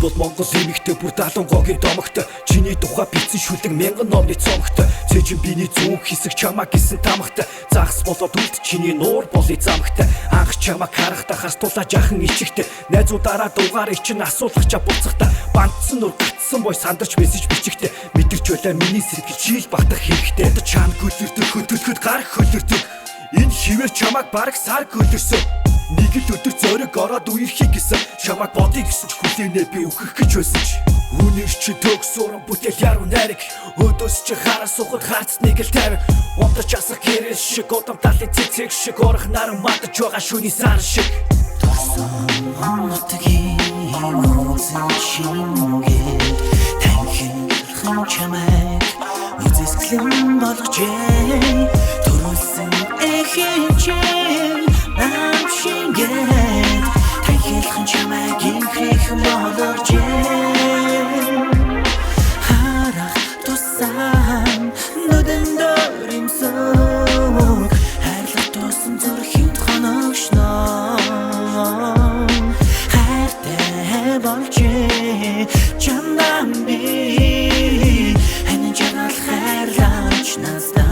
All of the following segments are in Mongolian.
бол Монгол эмэгтэй бүр 70 гогийн домогтой. Чиний тухай бичсэн шүлэг 1000 номны цомогтой. Цээжин биний зүүн хэсэг чамаа гисэн тамагтай. Загас болоод үлд чиний нуур болый замагтай. Анх чамаа харахтаа хастуулаа жаахан ичигтэй. Найзуудаараа дугаар ичин асуулах ча буцахта. Бандсан нур гатсан бой сандарч мессеж бичигтэй. Мэдэрч байлаа миний сэргэл шийл багтах хэрэгтэй. Одоо чам гөлөрдөг хөдөлгөд гар хөлөрдөг. Энэ хിവэр чамааг бараг сар гөлөрсөн. Нэг л өдөр зориг ороод үерхий гэсэн. Чамааг бодъё гэсэн ч хүлээнэ би үхэх гэж байсан ч. Үнэр чи төгсөрөн бүтэл яруу найраг. Өдөөс чи хараа сухад харцныг л тавь. Унтаж асах гэрэл шиг удам талын цэцэг шиг орох наран мадаж байгаа шүний сар шиг. Төрсөн нутгийн үзэн шингээд танхимхан чамайг үзэсгэлэн болгожээ. Төрүүлсэн эхэлжээ нам шингээд танхимхан чамайг инхрэх болгожээ. Харах тусам нүдэн дөрөмсөг хайрлах тусан зүрхийн хоногшноо. Хайртай болжээ чамдан би энэ жанал хайрлаач настаа.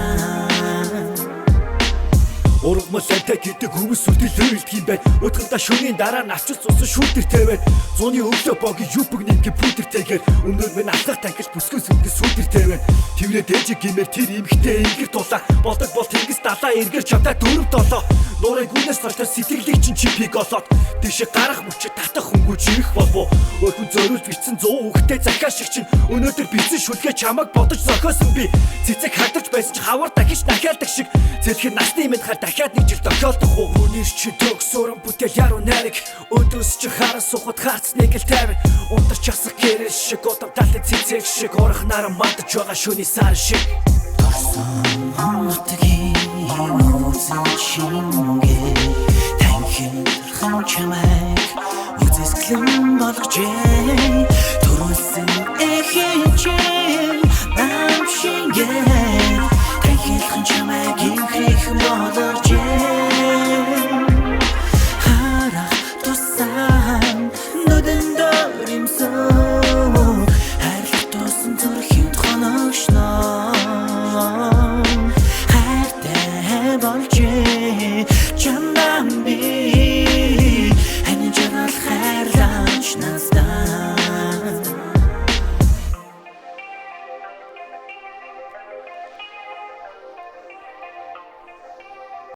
Ургамал амтай гэдэг хүмүүс үлдэл өйлдөг юм байна. Өдгөндөө шөнийн дараа навчил цусан шүүдэртэй байна. Зуны өглөө боги юбг нэгэн пүүдэртэйгээр өмнөр минь алхах тангил бүсгэн сүндэс сүдэртэй байна. Тэврээ дээжиг гимээр тэр эмхтэй ингэр тулаа. Бодог бол тэнгис далаа эргэр чамтай дөрөв долоо. Нуурын гүнээс гарч сэтгэлийг чинь чипиг олоод тийш гарах мөчөд татах хөнгүү жирэх болов. Өхөн зориулж бичсэн 100 үгтэй захаа шиг чинь өнөөдөр бичсэн шүлгээ чамайг бодож зохиосон би. Цэцэг хадаж байсан ч хавар дахиж дахиалдаг шиг. Зэлхэн насны мэд хар дахиад нэг жил тохиолдох уу. Үнэр чи төгсөрөн бүтэл яруу найраг. Өдөөс чи хараа сухад харцныг л тавь. Унтарч асах гэрэл шиг удам талын цэцэг шиг орох наран мадаж байгаа шүний сар шиг. Төрсөн нутгийн үзэн шингээд танхимхан чамайг үзэсгэлэн болгожээ. Төрүүлсэн эхэлжээ нам шингээд танхимхан чамайг инхрэх болгожээ. Харах тусам нүдэн дөрөмсөг хайрлах тусан зүрхийн хоногшноо. Хайртай болжээ чамдан